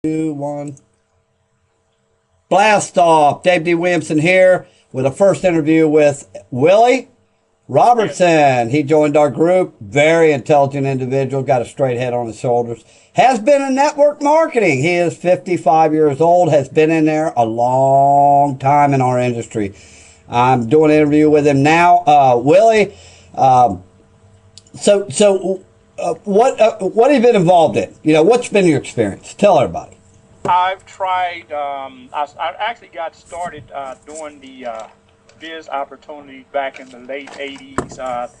Two, one. Blast off. Dave D. Williamson here with a first interview with Willie Yes. Robertson. He joined our group. Very intelligent individual. Got a straight head on his shoulders. Has been in network marketing. He is 55 years old. Has been in there a long time in our industry. I'm doing an interview with him now. Willie, what have you been involved in? What's been your experience? Tell everybody. I've tried, I actually got started doing the biz opportunity back in the late 80s.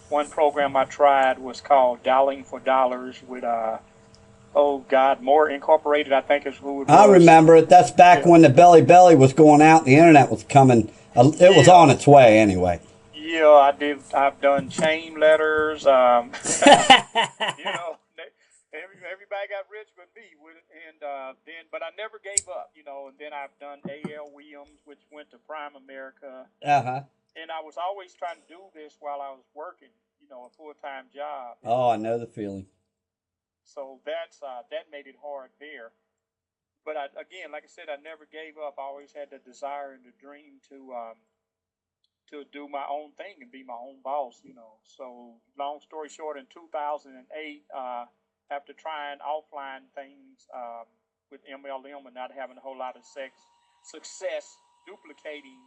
One program I tried was called Dialing for Dollars with, oh God, More Incorporated, I think is who it was. I remember it. That's back Yeah. when the belly was going out and the internet was coming. It was on its way anyway. Yeah, I did. I've done chain letters. You know, everybody got rich but me with it, and but I never gave up. And then I've done A.L. Williams, which went to Prime America, Uh-huh. and I was always trying to do this while I was working. A full-time job. Oh, I know the feeling. So that made it hard there. But again, like I said, I never gave up. I always had the desire and the dream to do my own thing and be my own boss. So long story short, in 2008, after trying offline things with MLM and not having a whole lot of success duplicating,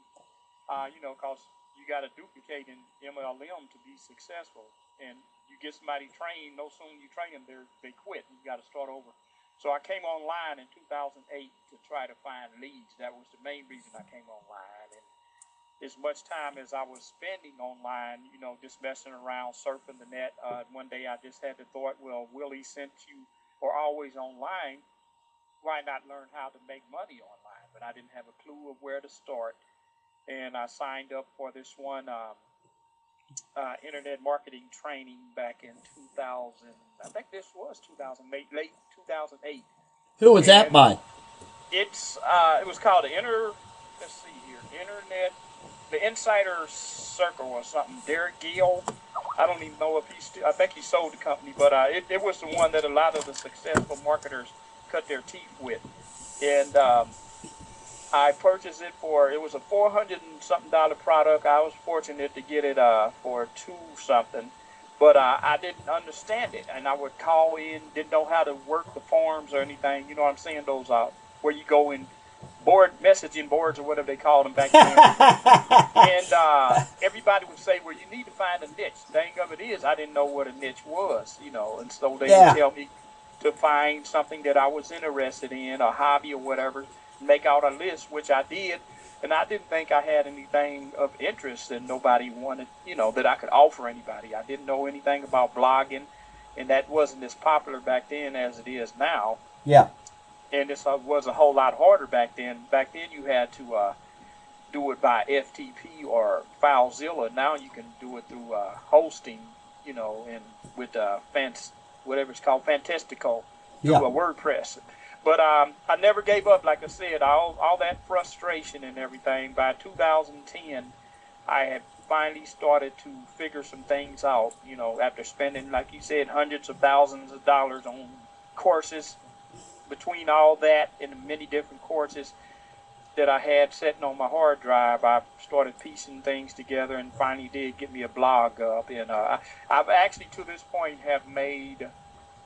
because you got to duplicate in MLM to be successful. And you get somebody trained, no sooner you train them, they quit. You got to start over. So I came online in 2008 to try to find leads. That was the main reason I came online. And as much time as I was spending online, just messing around, surfing the net, one day I just had the thought, well, Willie, since you are always online, why not learn how to make money online? But I didn't have a clue of where to start. And I signed up for this one internet marketing training back in 2000. I think this was 2008, late 2008. Who was that And by? it was called let's see here, the Insider Circle or something. Derek Gill. I don't even know if I think he sold the company, but it was the one that a lot of the successful marketers cut their teeth with. And I purchased it it was a $400 and something product. I was fortunate to get it for $2 something, but I didn't understand it, and I would call in, didn't know how to work the forms or anything. You know what I'm saying? Those where you go in messaging boards or whatever they called them back then. And everybody would say, well, you need to find a niche. The thing of it is, I didn't know what a niche was, and so they would tell me to find something that I was interested in, a hobby or whatever, make out a list, which I did, and I didn't think I had anything of interest that nobody wanted, that I could offer anybody. I didn't know anything about blogging, and that wasn't as popular back then as it is now. Yeah. And this was a whole lot harder back then. Back then you had to do it by FTP or FileZilla. Now you can do it through hosting, and with whatever it's called, Fantastical, through a WordPress. But I never gave up. Like I said, all that frustration and everything. By 2010, I had finally started to figure some things out, after spending, like you said, hundreds of thousands of dollars on courses. Between all that and the many different courses that I had sitting on my hard drive, I started piecing things together and finally did get me a blog up. And I've actually, to this point, have made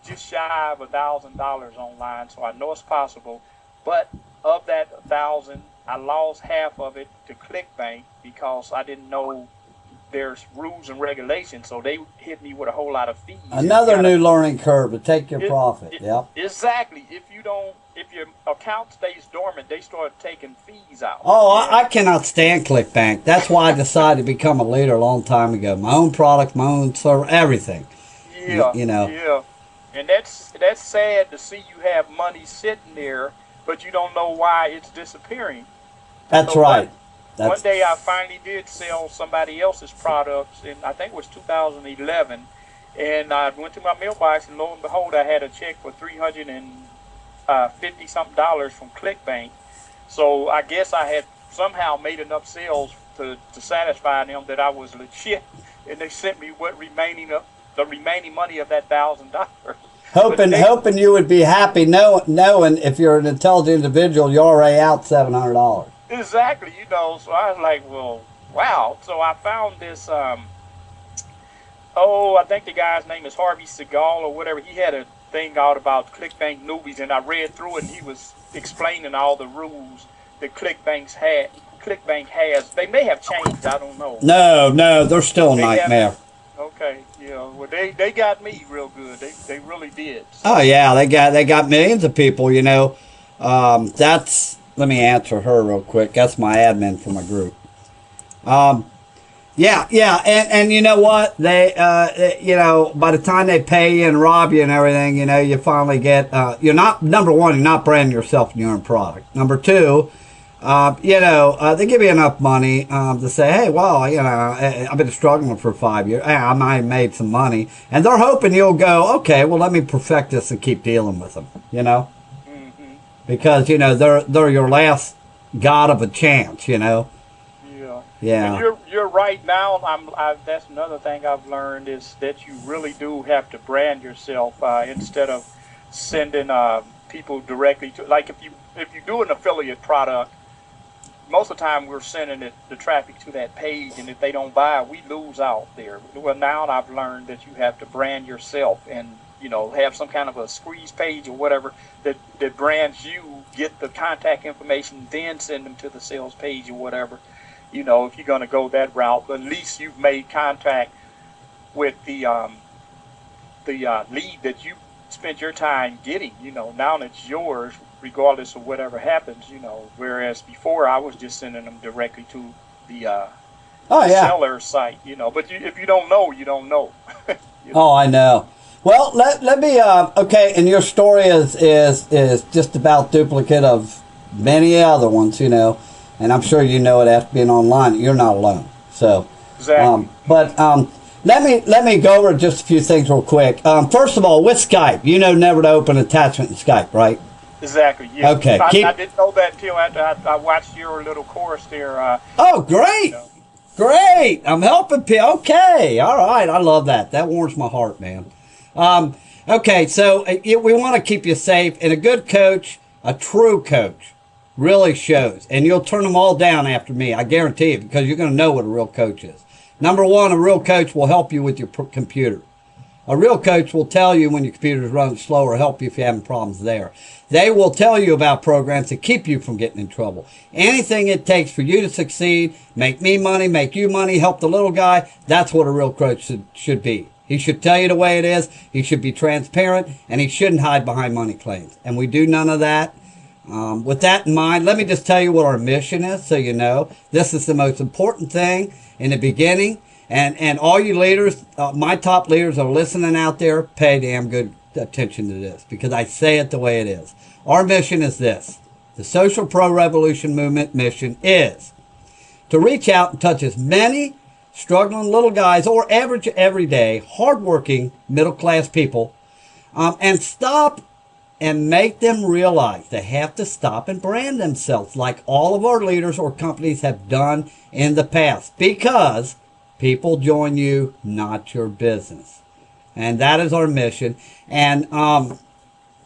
just shy of $1,000 online, so I know it's possible. But of that 1,000, I lost half of it to ClickBank because I didn't know there's rules and regulations, so they hit me with a whole lot of fees. Another new learning curve to take your profit. Yep. Exactly. If your account stays dormant, they start taking fees out. Oh, I cannot stand ClickBank. That's why I decided to become a leader a long time ago. My own product, my own server, everything. Yeah. You know. Yeah. And that's sad to see you have money sitting there, but you don't know why it's disappearing. That's So right. One day I finally did sell somebody else's products, and I think it was 2011. And I went to my mailbox, and lo and behold, I had a check for $350 something from ClickBank. So I guess I had somehow made enough sales to satisfy them that I was legit, and they sent me the remaining money of that $1,000. hoping you would be happy knowing if you're an intelligent individual, you're already out $700. Exactly, so I was like, well, wow. So I found this, I think the guy's name is Harvey Segal or whatever. He had a thing out about ClickBank newbies, and I read through it, and he was explaining all the rules that ClickBank has. They may have changed, I don't know. No, they're still a nightmare. Okay, well, they got me real good. They really did. So. Oh yeah, they got millions of people. Let me answer her real quick. That's my admin for my group. Yeah, and you know what? They, by the time they pay you and rob you and everything, you finally get. You're not number one. You're not branding yourself in your own product. Number two. They give you enough money to say, hey, well, I've been struggling for 5 years. I might have made some money. And they're hoping you'll go, okay, well, let me perfect this and keep dealing with them, Mm-hmm. Because, they're your last god of a chance, Yeah. Yeah. And you're right now. That's another thing I've learned is that you really do have to brand yourself instead of sending people directly to, like if you do an affiliate product, most of the time we're sending the traffic to that page, and if they don't buy, we lose out there. Well, now I've learned that you have to brand yourself and, have some kind of a squeeze page or whatever that brands you, get the contact information, then send them to the sales page or whatever. If you're going to go that route, but at least you've made contact with the lead that you spent your time getting. Now it's yours, regardless of whatever happens. Whereas before I was just sending them directly to the seller site. But if you don't know, you don't know. Oh, I know. Well, let me. Okay, and your story is just about duplicate of many other ones. And I'm sure it after being online. You're not alone. So exactly. Let me go over just a few things real quick. First of all, with Skype, never to open attachment in Skype, right? Exactly. Yeah. Okay. I didn't know that until after I watched your little course there. Oh, great! Great! I'm helping people. Okay, all right. I love that. That warms my heart, man. Okay, so we want to keep you safe, and a good coach, a true coach, really shows, and you'll turn them all down after me. I guarantee it, because you're going to know what a real coach is. Number one, a real coach will help you with your computer. A real coach will tell you when your computer is running slow or help you if you're having problems there. They will tell you about programs to keep you from getting in trouble. Anything it takes for you to succeed, make me money, make you money, help the little guy, that's what a real coach should be. He should tell you the way it is, he should be transparent, and he shouldn't hide behind money claims. And we do none of that. With that in mind, let me just tell you what our mission is so you know. This is the most important thing in the beginning. And all you leaders, my top leaders are listening out there, pay damn good attention to this because I say it the way it is. Our mission is this. The Social Pro Revolution Movement mission is to reach out and touch as many struggling little guys or average, everyday, hardworking, middle-class people and stop and make them realize they have to stop and brand themselves like all of our leaders or companies have done in the past because people join you, not your business. And that is our mission. And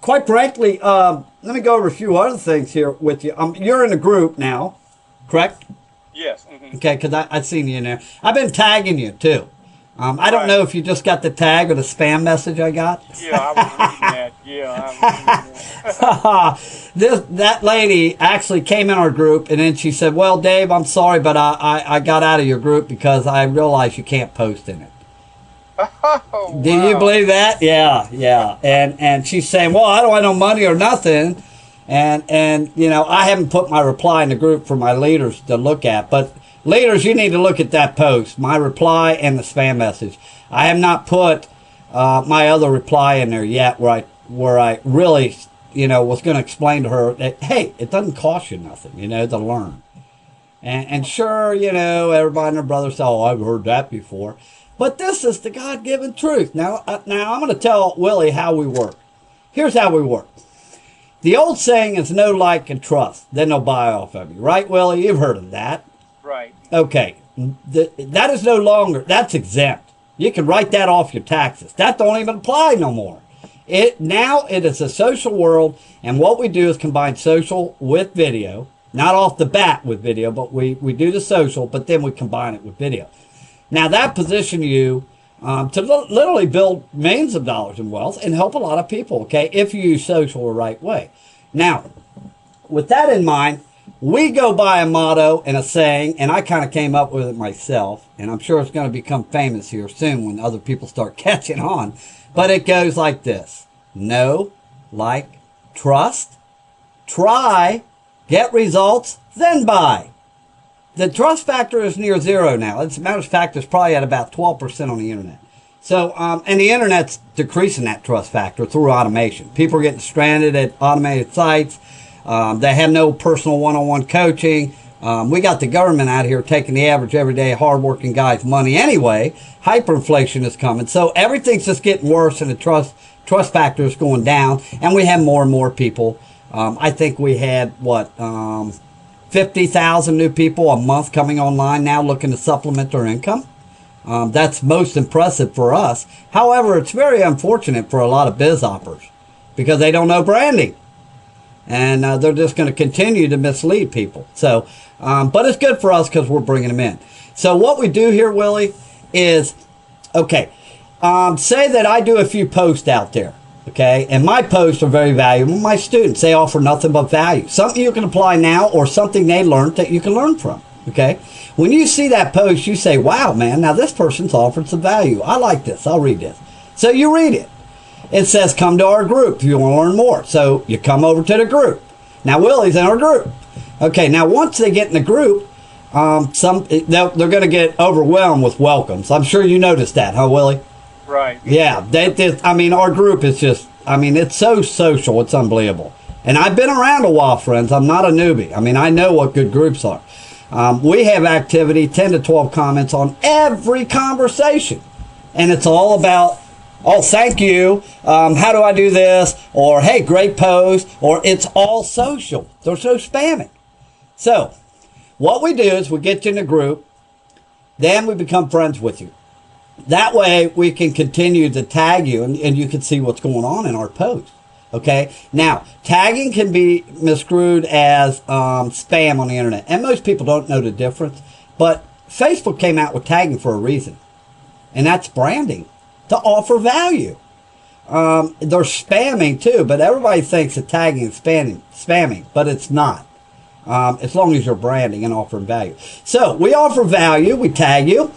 quite frankly, let me go over a few other things here with you. You're in a group now, correct? Yes. Mm-hmm. Okay, because I've seen you in there. I've been tagging you, too. I don't know if you just got the tag or the spam message I got. Yeah, I was reading that. Yeah, I was reading that. That lady actually came in our group, and then she said, well, Dave, I'm sorry, but I got out of your group because I realized you can't post in it. Oh, wow. Do you believe that? Yeah. And she's saying, well, I don't want no money or nothing. And I haven't put my reply in the group for my leaders to look at, but leaders, you need to look at that post, my reply and the spam message. I have not put my other reply in there yet where I really, was going to explain to her that, hey, it doesn't cost you nothing, to learn. And sure, everybody and their brother say, oh, I've heard that before. But this is the God-given truth. Now I'm going to tell Willie how we work. Here's how we work. The old saying is no like and trust, then they'll buy off of you. Right, Willie? You've heard of that. Right. Okay. That is no longer, that's exempt. You can write that off your taxes. That don't even apply no more. Now it is a social world, and what we do is combine social with video. Not off the bat with video, but we do the social, but then we combine it with video. Now that positions you to literally build millions of dollars in wealth and help a lot of people, okay, if you use social the right way. Now, with that in mind, we go by a motto and a saying, and I kind of came up with it myself, and I'm sure it's going to become famous here soon when other people start catching on, but it goes like this: know, like, trust, try, get results, then buy. The trust factor is near zero now. As a matter of fact, it's probably at about 12% on the internet. So, and the internet's decreasing that trust factor through automation. People are getting stranded at automated sites. They have no personal one-on-one coaching. We got the government out here taking the average everyday hardworking guy's money anyway. Hyperinflation is coming. So everything's just getting worse, and the trust factor is going down. And we have more and more people. I think we had, 50,000 new people a month coming online now looking to supplement their income. That's most impressive for us. However, it's very unfortunate for a lot of biz operators because they don't know branding. And they're just going to continue to mislead people. So, but it's good for us because we're bringing them in. So what we do here, Willie, is, okay, say that I do a few posts out there. Okay, and my posts are very valuable. My students, they offer nothing but value. Something you can apply now or something they learned that you can learn from. Okay, when you see that post, you say, wow, man, now this person's offered some value. I like this. I'll read this. So you read it. It says, come to our group if you want to learn more. So you come over to the group. Now, Willie's in our group. Okay, now once they get in the group, they're going to get overwhelmed with welcomes. I'm sure you noticed that, huh, Willie? Right. Yeah, our group is just, it's so social, it's unbelievable. And I've been around a while, friends. I'm not a newbie. I know what good groups are. We have activity, 10 to 12 comments on every conversation. And it's all about, oh, thank you, how do I do this? Or, hey, great post. Or it's all social. They're so spamming. So, what we do is we get you in a group, then we become friends with you. That way, we can continue to tag you, and you can see what's going on in our post. Okay? Now, tagging can be misconstrued as spam on the internet. And most people don't know the difference. But Facebook came out with tagging for a reason. And that's branding, to offer value. They're spamming, too. But everybody thinks that tagging is spamming. But it's not. As long as you're branding and offering value. So, we offer value. We tag you.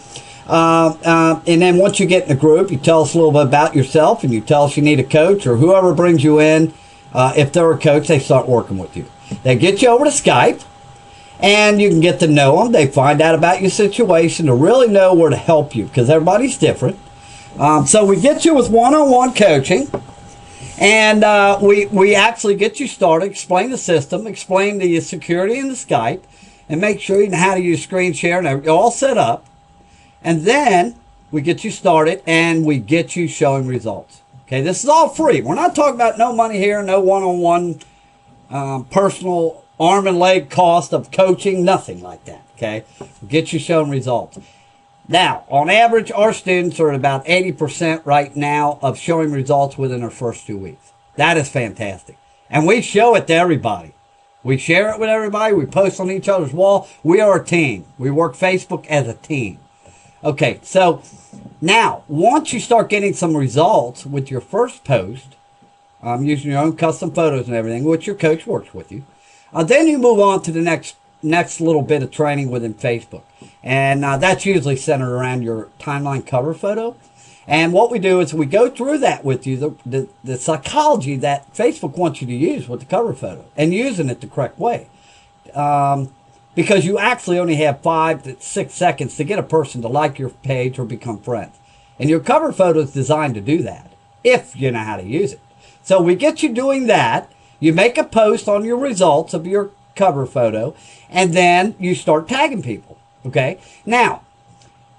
And then once you get in the group, you tell us a little bit about yourself, and you tell us you need a coach, or whoever brings you in. If they're a coach, they start working with you. They get you over to Skype, and you can get to know them. They find out about your situation to really know where to help you, because everybody's different. So we get you with one-on-one coaching, and we actually get you started, explain the system, explain the security in the Skype, and make sure you know how to use screen share, and you're all set up. And then we get you started, and we get you showing results. Okay, this is all free. We're not talking about no money here, no one-on-one personal arm and leg cost of coaching, nothing like that. Okay, we'll get you showing results. Now, on average, our students are at about 80% right now of showing results within their first 2 weeks. That is fantastic. And we show it to everybody. We share it with everybody. We post on each other's wall. We are a team. We work Facebook as a team. Okay, so now, once you start getting some results with your first post, using your own custom photos and everything, which your coach works with you, then you move on to the next little bit of training within Facebook. And that's usually centered around your timeline cover photo. And what we do is we go through that with you, the psychology that Facebook wants you to use with the cover photo, and using it the correct way. Because you actually only have 5 to 6 seconds to get a person to like your page or become friends. And your cover photo is designed to do that, if you know how to use it. So we get you doing that. You make a post on your results of your cover photo, and then you start tagging people. Okay? Now,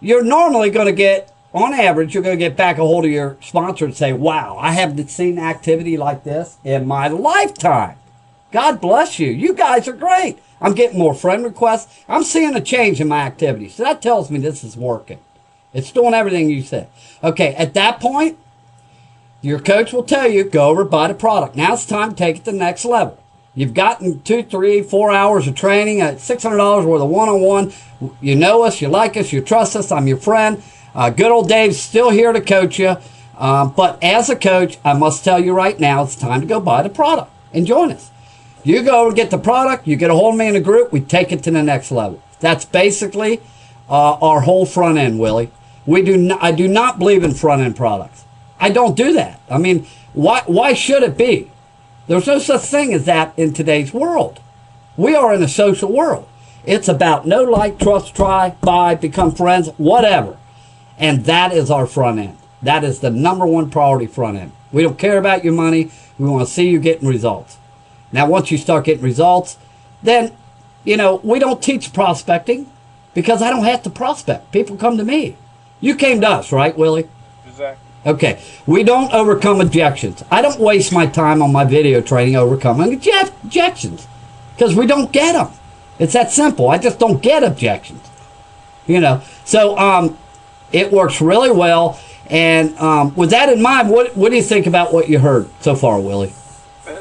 you're normally going to get, on average, you're going to get back a hold of your sponsor and say, wow, I haven't seen activity like this in my lifetime. God bless you. You guys are great. I'm getting more friend requests. I'm seeing a change in my activity. So that tells me this is working. It's doing everything you said. Okay, at that point, Your coach will tell you, go over, buy the product. Now it's time to take it to the next level. You've gotten 2, 3, 4 hours of training at $600 worth of one-on-one. You know us, you like us, you trust us. I'm your friend. Good old Dave's still here to coach you. But as a coach, I must tell you right now, it's time to go buy the product and join us. You go and get the product, you get a hold of me in a group, we take it to the next level. That's basically our whole front end, Willie. I do not believe in front end products. I don't do that. I mean, why should it be? There's no such thing as that in today's world. We are in a social world. It's about know, like, trust, try, buy, become friends, whatever. And that is our front end. That is the number one priority front end. We don't care about your money. We want to see you getting results. Now, once you start getting results, then, we don't teach prospecting because I don't have to prospect. People come to me. You came to us, right, Willie? Exactly. Okay. We don't overcome objections. I don't waste my time on my video training overcoming objections because we don't get them. It's that simple. I just don't get objections. So it works really well. And with that in mind, what do you think about what you heard so far, Willie?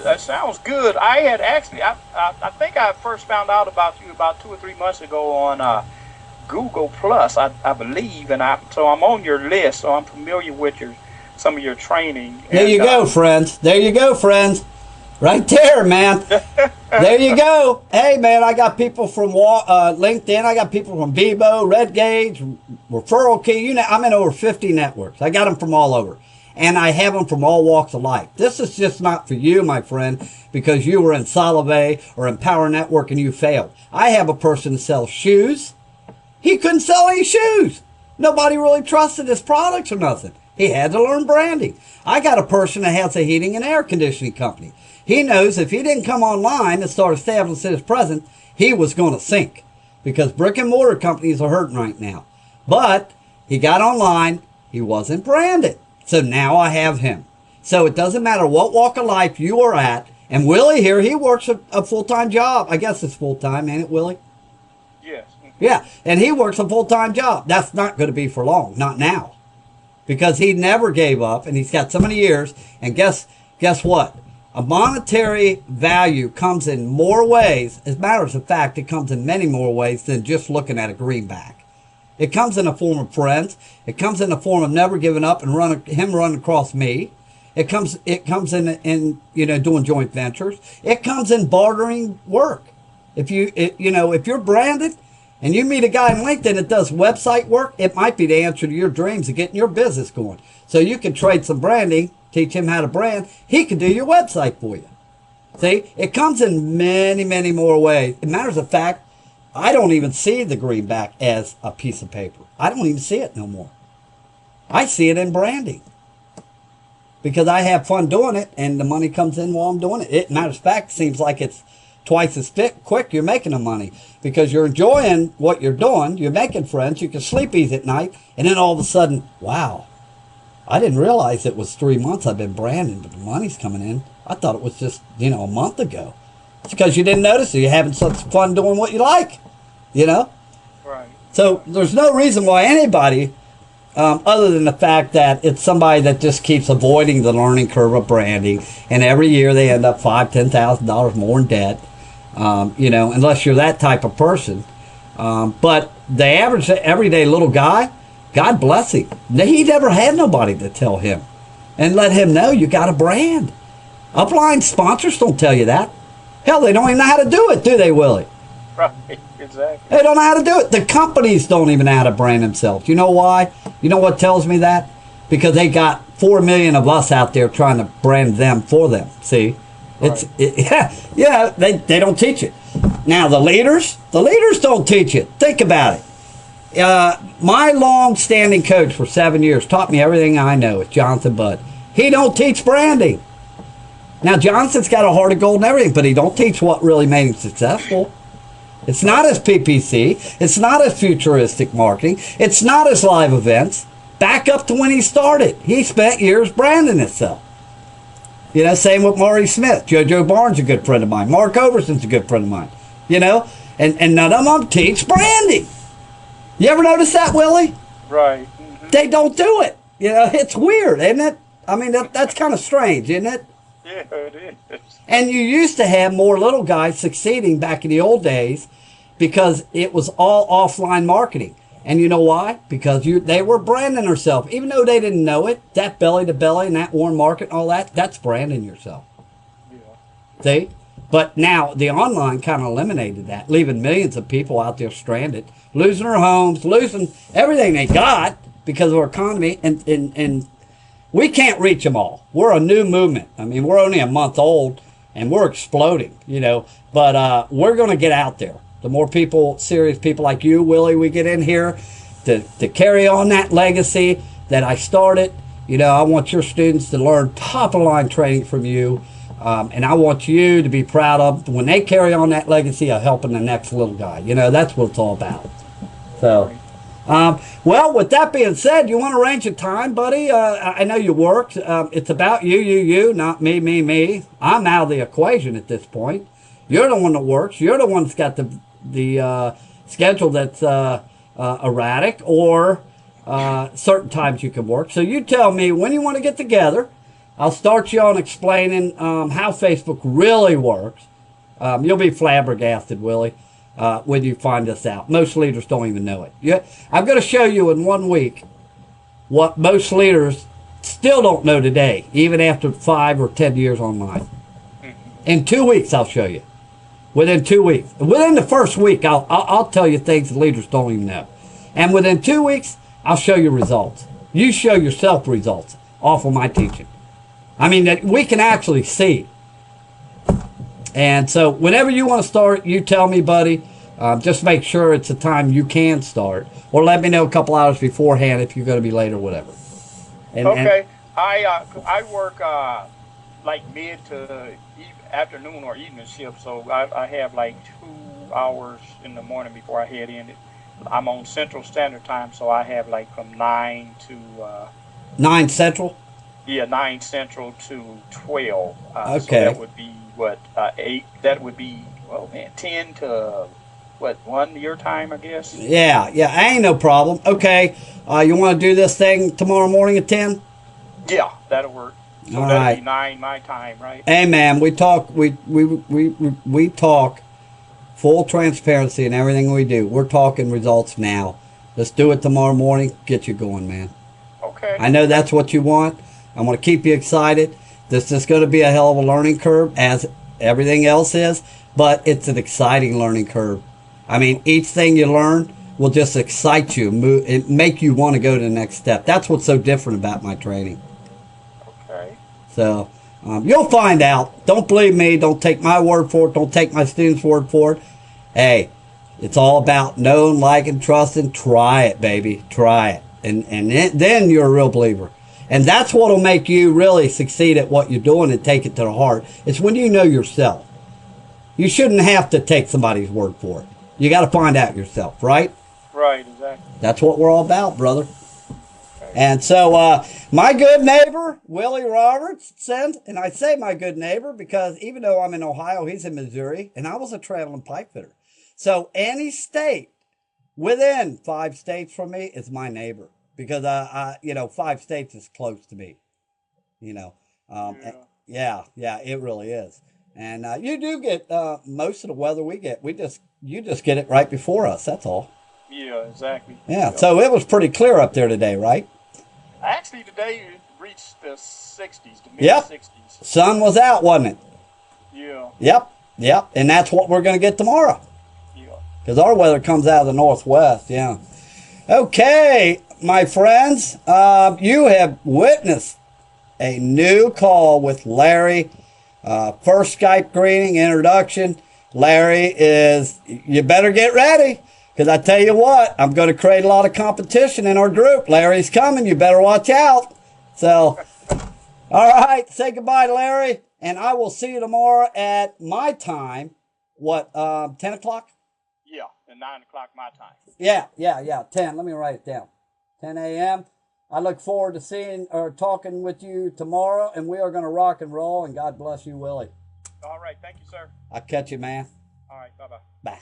That sounds good. I had actually, I think I first found out about you about 2 or 3 months ago on Google Plus, I believe, and so I'm on your list, so I'm familiar with some of your training. There you go, friends. There you go, friends. Right there, man. There you go. Hey, man, I got people from LinkedIn. I got people from Bebo, Red Gauge, Referral Key. I'm in over 50 networks. I got them from all over. And I have them from all walks of life. This is just not for you, my friend, because you were in Solivay or in Power Network and you failed. I have a person that sells shoes. He couldn't sell any shoes. Nobody really trusted his products or nothing. He had to learn branding. I got a person that has a heating and air conditioning company. He knows if he didn't come online and start establishing his presence, he was going to sink because brick and mortar companies are hurting right now. But he got online. He wasn't branded. So now I have him. So it doesn't matter what walk of life you are at. And Willie here, he works a full-time job. I guess it's full-time, ain't it, Willie? Yes. Yeah, and he works a full-time job. That's not going to be for long, not now. Because he never gave up, and he's got so many years. And guess what? A monetary value comes in more ways. As a matter of fact, it comes in many more ways than just looking at a greenback. It comes in the form of friends. It comes in the form of never giving up and him running across me. It comes in doing joint ventures. It comes in bartering work. If you're branded and you meet a guy on LinkedIn that does website work, it might be the answer to your dreams of getting your business going. So you can trade some branding, teach him how to brand. He can do your website for you. See, it comes in many, many more ways. As a matter of fact, I don't even see the greenback as a piece of paper. I don't even see it no more. I see it in branding. Because I have fun doing it, and the money comes in while I'm doing it. Matter of fact, it seems like it's twice as quick you're making the money. Because you're enjoying what you're doing. You're making friends. You can sleep easy at night. And then all of a sudden, wow, I didn't realize it was 3 months I've been branding, but the money's coming in. I thought it was just, a month ago. It's because you didn't notice it. You're having such fun doing what you like, Right. So there's no reason why anybody, other than the fact that it's somebody that just keeps avoiding the learning curve of branding, and every year they end up $5,000, $10,000 more in debt, unless you're that type of person. But the average, everyday little guy, God bless him. He never had nobody to tell him and let him know you got a brand. Upline sponsors don't tell you that. Hell, they don't even know how to do it, do they, Willie? Right, exactly. They don't know how to do it. The companies don't even know how to brand themselves. You know why? You know what tells me that? Because they got 4 million of us out there trying to brand them for them. See? Right. They don't teach it. Now, the leaders don't teach it. Think about it. My long-standing coach for 7 years taught me everything I know. It's Jonathan Budd. He don't teach branding. Now, Johnson's got a heart of gold and everything, but he don't teach what really made him successful. It's not his PPC. It's not his futuristic marketing. It's not his live events. Back up to when he started. He spent years branding himself. Same with Maury Smith. JoJo Barnes is a good friend of mine. Mark Overson's a good friend of mine. And none of them teach branding. You ever notice that, Willie? Right. Mm-hmm. They don't do it. It's weird, isn't it? I mean, that's kind of strange, isn't it? Yeah, it is. And you used to have more little guys succeeding back in the old days because it was all offline marketing. And you know why? Because they were branding themselves. Even though they didn't know it, that belly to belly and that warm market and all that, that's branding yourself. Yeah. See? But now the online kind of eliminated that, leaving millions of people out there stranded, losing their homes, losing everything they got because of our economy. And we can't reach them all. We're a new movement. I mean, we're only a month old and we're exploding, you know. But we're going to get out there. The more people, serious people like you, Willie, we get in here to carry on that legacy that I started. You know, I want your students to learn top-of-the-line training from you. And I want you to be proud of when they carry on that legacy of helping the next little guy. You know, that's what it's all about. So, well, with that being said, you want to arrange a time, buddy? I know you work. It's about you, not me. I'm out of the equation at this point. You're the one that works. You're the one that's got the schedule that's erratic or certain times you can work. So you tell me when you want to get together. I'll start you on explaining how Facebook really works. You'll be flabbergasted, Willie, when you find this out. Most leaders don't even know it. Yeah, I'm going to show you in 1 week what most leaders still don't know today, even after 5 or 10 years online. In 2 weeks, I'll show you. Within 2 weeks. Within the first week, I'll tell you things that leaders don't even know. And within 2 weeks, I'll show you results. You show yourself results off of my teaching. I mean, that we can actually see. And so whenever you want to start, you tell me, buddy. Just make sure it's a time you can start. Or let me know a couple hours beforehand if you're going to be late or whatever. Okay. I work like mid to afternoon or evening shift. So I have like 2 hours in the morning before I head in. I'm on Central Standard Time, so I have like from 9 to... 9 Central? Yeah, 9 Central to 12. Okay. So that would be, 8? That would be, 10 to, 1 your time, I guess? Yeah, ain't no problem. Okay, you want to do this thing tomorrow morning at 10? Yeah, that'll work. So all that'll right. be 9 my time, right? Hey, man, we talk, we talk full transparency in everything we do. We're talking results now. Let's do it tomorrow morning. Get you going, man. Okay. I know that's what you want. I'm going to keep you excited. This is going to be a hell of a learning curve, as everything else is, but it's an exciting learning curve. I mean, each thing you learn will just excite you, make you want to go to the next step. That's what's so different about my training. Okay. So you'll find out. Don't believe me. Don't take my word for it. Don't take my students' word for it. Hey, it's all about knowing, liking, trusting. Try it, baby. Try it. And then you're a real believer. And that's what will make you really succeed at what you're doing and take it to the heart. It's when you know yourself. You shouldn't have to take somebody's word for it. You got to find out yourself, right? Right, exactly. That's what we're all about, brother. Okay. And so my good neighbor, Willie Robertson, and I say my good neighbor because even though I'm in Ohio, he's in Missouri, and I was a traveling pipe fitter. So any state within 5 states from me is my neighbor. Because, 5 states is close to me, Yeah, it really is. And you do get most of the weather we get. You just get it right before us, that's all. Yeah, exactly. Yeah, so it was pretty clear up there today, right? Actually, today it reached the 60s, the mid-60s. Sun was out, wasn't it? Yeah. Yep. And that's what we're going to get tomorrow. Yeah. Because our weather comes out of the northwest, yeah. Okay. My friends, you have witnessed a new call with Larry. First Skype greeting, introduction. Larry you better get ready. Because I tell you what, I'm going to create a lot of competition in our group. Larry's coming. You better watch out. So, all right. Say goodbye to Larry. And I will see you tomorrow at my time. 10 o'clock? Yeah, at 9 o'clock my time. Yeah. 10. Let me write it down. 10 a.m. I look forward to seeing or talking with you tomorrow, and we are going to rock and roll, and God bless you, Willie. All right. Thank you, sir. I'll catch you, man. All right. Bye-bye. Bye.